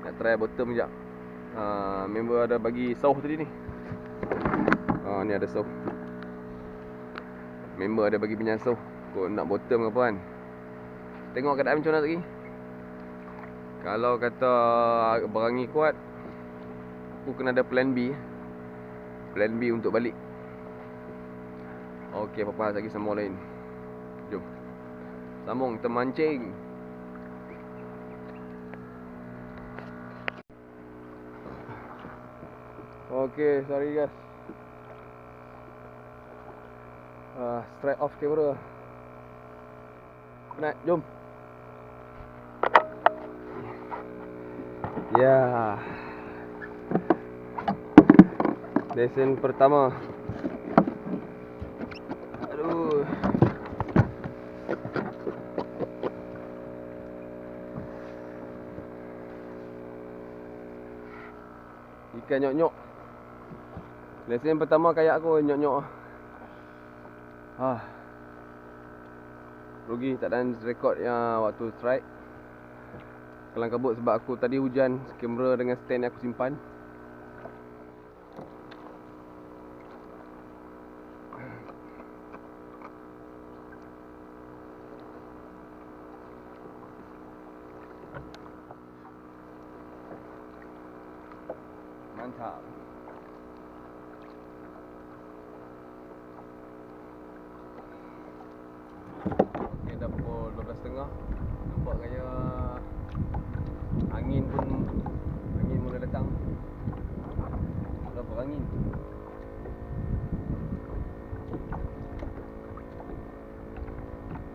Nak try bottom sekejap. Member ada bagi sauh tadi ni. Ni ada sauh. Member ada bagi pinjam sauh. Kau nak bottom ke apa kan. Tengok keadaan macam mana lagi. Kalau kata berangi kuat, aku kena ada plan B. Plan B untuk balik. Okey, apa-apa lagi sambung lain. Jom. Sambung kita mancing. Okey, sorry guys. Straight off kamera. Penat, jom. Ya. Lesson pertama. Aduh. Ikan nyok-nyok. Lesson pertama kayak aku nyok-nyok. Rugi tak ada rekod yang waktu strike. Kelang kabut sebab aku tadi hujan, kamera dengan stand yang aku simpan. Mantap. Okey, dah pukul 12.30. Nampak gaya angin mula datang. Dah berangin.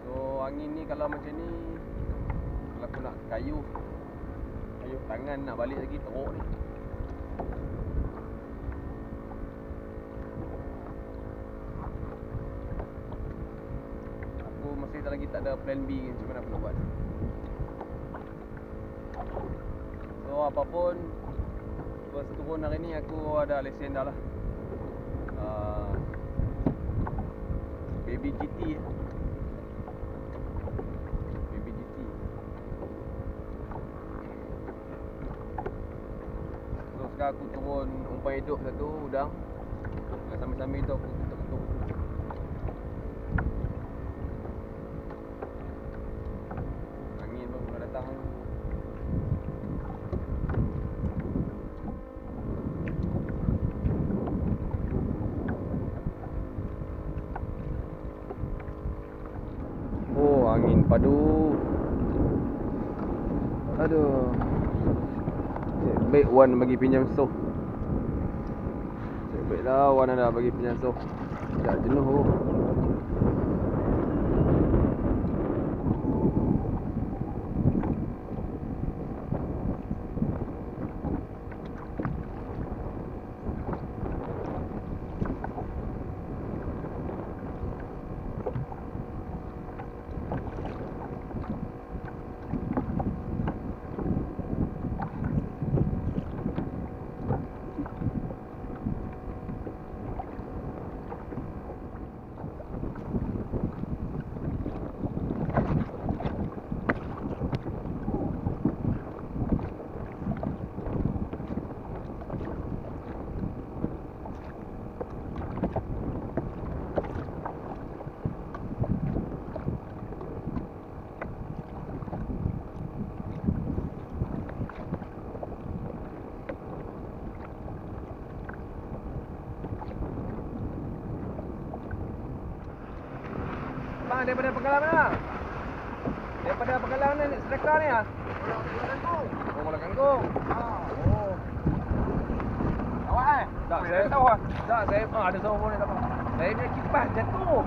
So angin ni kalau macam ni, kalau aku nak kayuh tangan nak balik lagi teruk ni. Aku masih lagi tak ada plan B macam mana aku nak buat. So apapun, first turun hari ni aku ada lesen dah lah. Baby GT. Baby GT. So sekarang aku turun umpan hidup satu udang. Dan sambil-sambil tu aku ketuk-ketuk. Angin pun mula datang. Angin padu. Aduh. Baik Wan bagi pinjam soh. Baiklah Wan ada bagi pinjam soh. Dah jenuh tu. Daripada pengalaman lah. Daripada pengalaman ni striker ni ah. Bola kangkung. Oh. Awak tak saya tahu ah. Tak saya ada tahu pun tak apa. Saya ni kipas jatuh.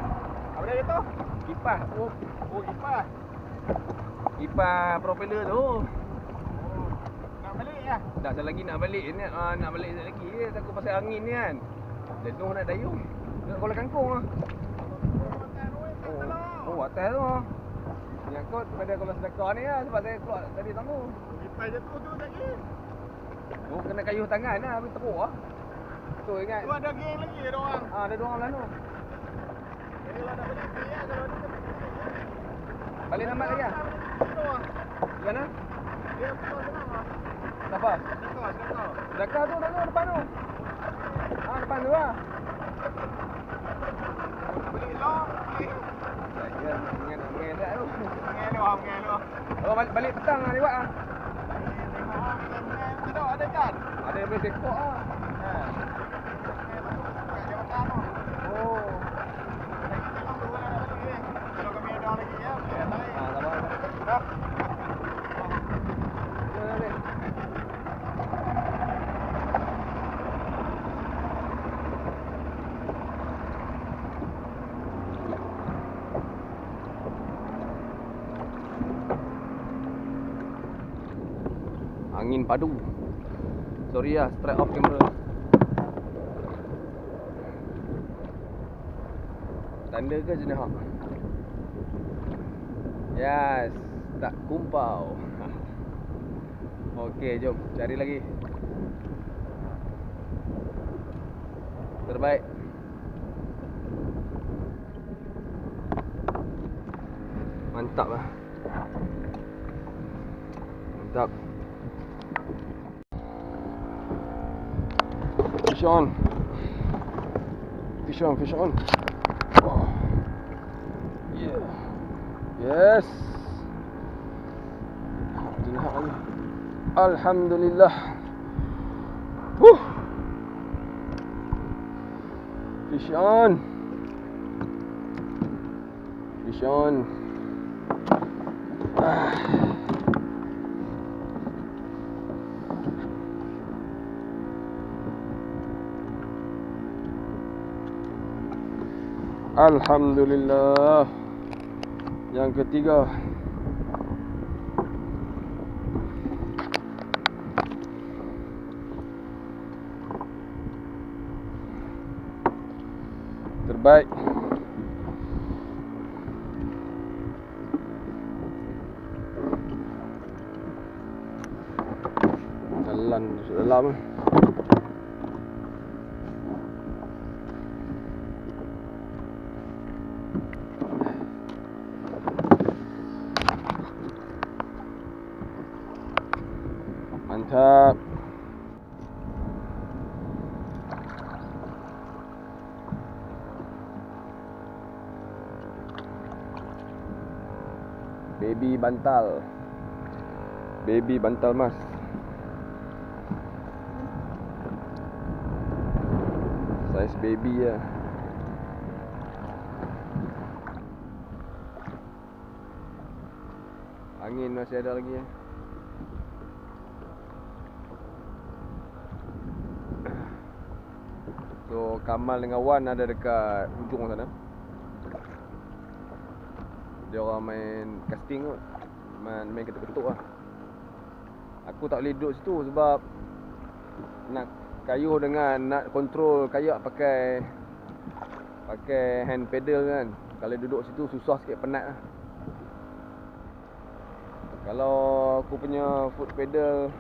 Apa dia jatuh? Kipas. Oh kipas. Kipas propeller tu. Nak balik ya? Tak ada lagi nak balik ni. Nak balik lagi. Takut pasal angin ni kan. Jenuh nak dayung. Nak bola kangkung ah. Oh, atas tu. Menyangkut pada kalau sedekah ni lah. Sebab saya keluar tadi tangguh. Kipas jatuh tu lagi. Oh, kena kayuh tangan lah. Habis teruk lah. Tu ingat. Tu ada geng lagi ada orang. Ada dua orang belakang tu. Jadi kalau nak balik free lah. Kalau ni balik lambat lagi lah. Di mana? Dia keluar senang lah. Siapa? Dakar tu depan tu. Depan tu lah. Beli long. Ya, mengelak tu. Mengelak. Kalau balik petang lah lewat lah. Tengok ada kan? Ada yang boleh tekok lah. Oh. Kalau kami ada lagi ya, boleh naik. Sabar. Boleh. Angin padu. Sorry lah, straight off camera. Tanda ke jenis hak? Yes, tak kumpau. Okey, jom cari lagi. Terbaik. Mantap lah. Mantap. Fish on. Oh. Yeah. Yes. Alhamdulillah. Fish on. Alhamdulillah. Yang ketiga. Terbaik. Jalan dalam. Mantap. Baby bantal mas. Saiz baby ya. Angin masih ada lagi ya. So Kamal dengan Wan ada dekat ujung sana. Dia orang main casting kot. Main ketuk-ketuk lah. Aku tak boleh duduk situ sebab nak kayuh dengan nak kontrol kayak pakai hand pedal kan. Kalau duduk situ susah sikit, penat lah. Kalau aku punya foot pedal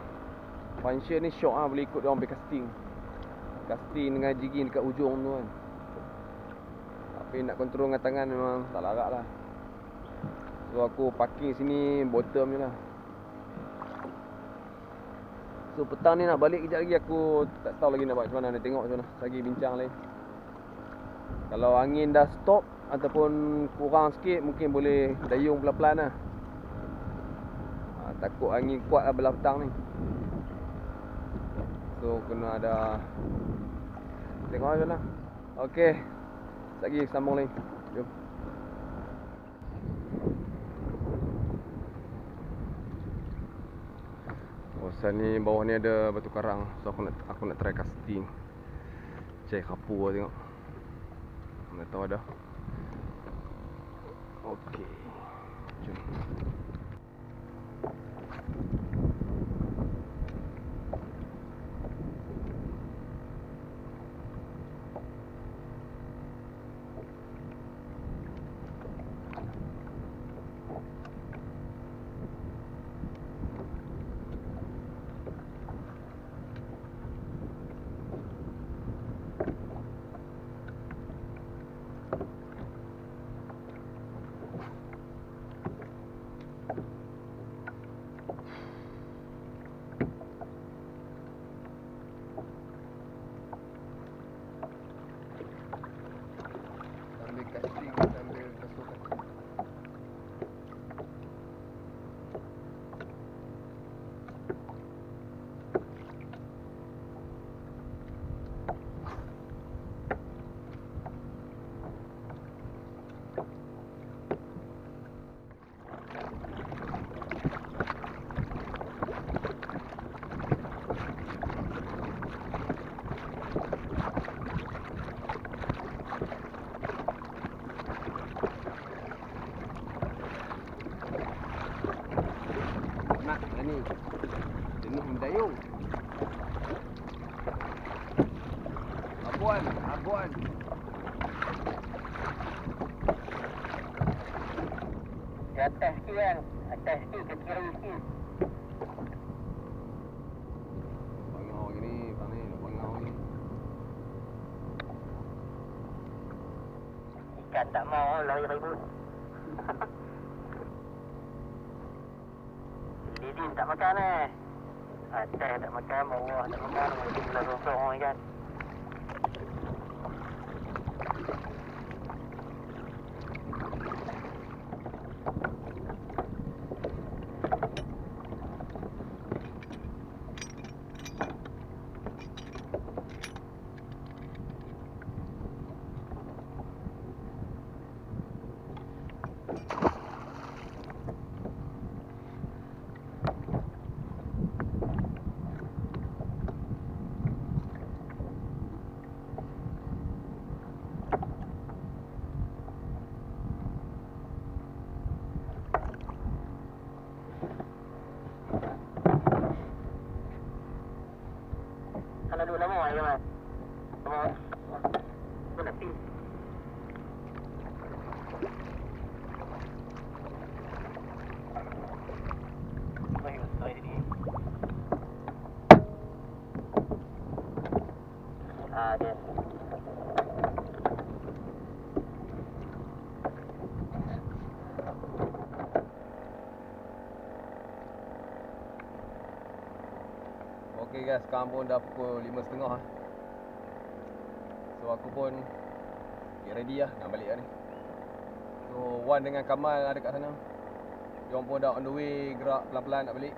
function ni syok lah, boleh ikut dia orang pergi casting dengan jigging dekat ujung tu kan. Tapi nak kontrol dengan tangan memang tak larat lah. So aku parking sini bottom je lah. So petang ni nak balik kejap lagi, aku tak tahu lagi nak buat macam mana. Nak tengok macam mana, lagi bincang lagi. Kalau angin dah stop ataupun kurang sikit, mungkin boleh dayung pelan-pelan lah. Takut angin kuat lah belah petang ni. So kena ada, tengok macam mana. Okay, lagi sambung lagi. Jom. Pasal ni bawah ni ada batu karang. So aku nak try casting. Cek kapur lah tengok. Mana tahu ada. Okey. Jom. Jenuh mendayung. Abuan. Di atas tu kan. Atas tu ke kiri tu. Bangau gini, panik nak bangau ni. Ikan tak mau lari ribut. Lidin tak makan Atas tak makan, bawah tak makan. Mesti pula sosong ikan. Dulu lama aja mas. Menghadapi. Ada. Okay guys, sekarang pun dah pukul 5.30. So aku pun get ready lah nak balik lah ni. So Wan dengan Kamal ada kat sana. Diorang pun dah on the way, gerak pelan-pelan nak balik.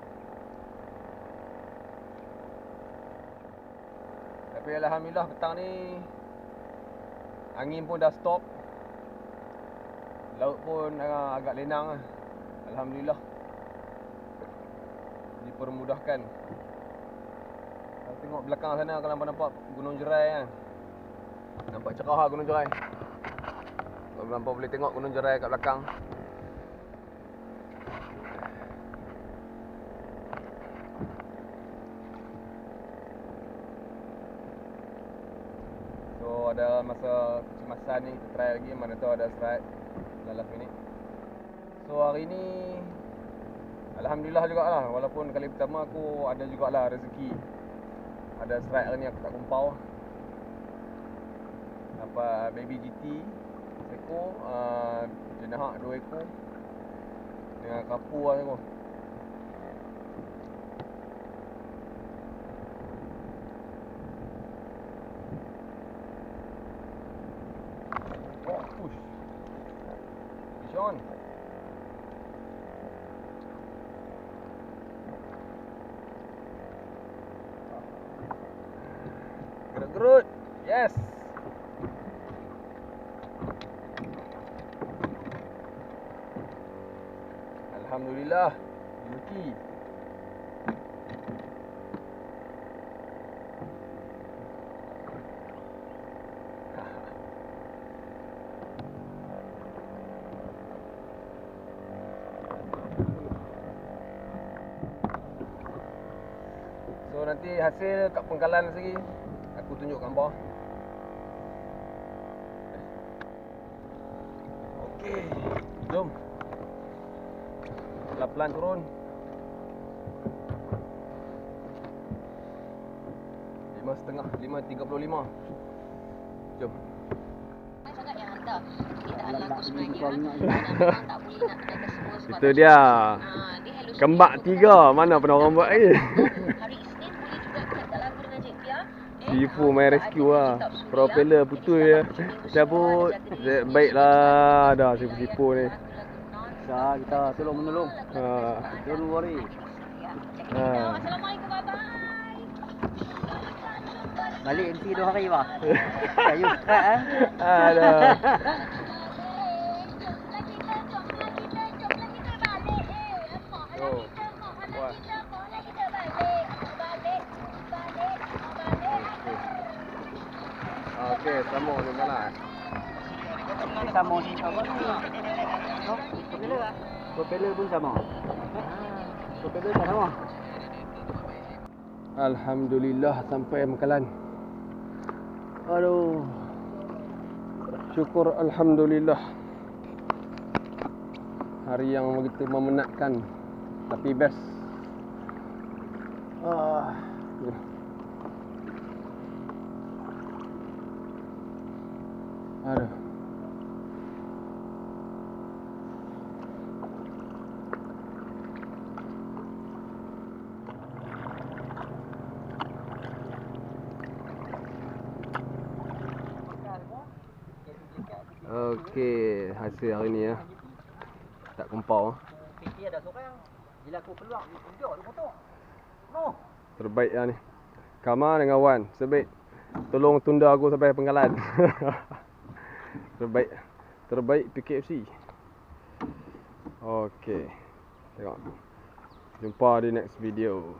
Tapi Alhamdulillah petang ni angin pun dah stop. Laut pun agak lenang lah. Alhamdulillah, dipermudahkan. Tengok belakang sana kalau nampak Gunung Jerai kan. Nampak cerah lah Gunung Jerai. Kalau nampak boleh tengok Gunung Jerai kat belakang. So ada masa kecemasan ni, kita try lagi mana tahu ada strike last minit. So hari ni Alhamdulillah jugalah, walaupun kali pertama aku ada jugalah rezeki. Ada strike ni aku tak kumpau. Dapat baby GT seekor, jenahak 2 ekor dengan kapu lah tengok. Oh, push. Fish on. Gerut-gerut. Yes. Alhamdulillah. Rezeki. So nanti hasil kat pengkalan segi aku tunjuk gambar. Okey, jom. Pelan-pelan turun. 5.30, 5.35. Jom. Sangat yang hantar. Kita adalah aku sebenarnya memang tak boleh nak kena semua sebab Itu dia. dia Kembak 3. Mana pernah orang buat lagi? hari Isnin boleh juga kita lagu dengan Cik Pia. Sifu main rescue lah. Propeller putus je. Cabut. Baiklah dah sifu-sifu ni. Kita tolong-menolong. Don't worry. Assalamualaikum, bye-bye. Balik MC 2 hari bah. Kayu strat Aduh. Okey, sambung je lah. sama ni sama ni. Propeller pun sama. Propeller tak sama. Alhamdulillah sampai Mekalan. Aduh. Syukur Alhamdulillah. Hari yang begitu memenatkan, tapi best. Aduh. Okey, hasil hari ni ya. Tak kumpau. Fikir ada seorang. Bila aku keluar, dia tunjuk dia potong. No. Terbaik lah ni. Kama dengan Wan, sebaik. Tolong tunda aku sampai Penggalan. Terbaik. Terbaik PKFC. Okey. Tengok. Jumpa di next video.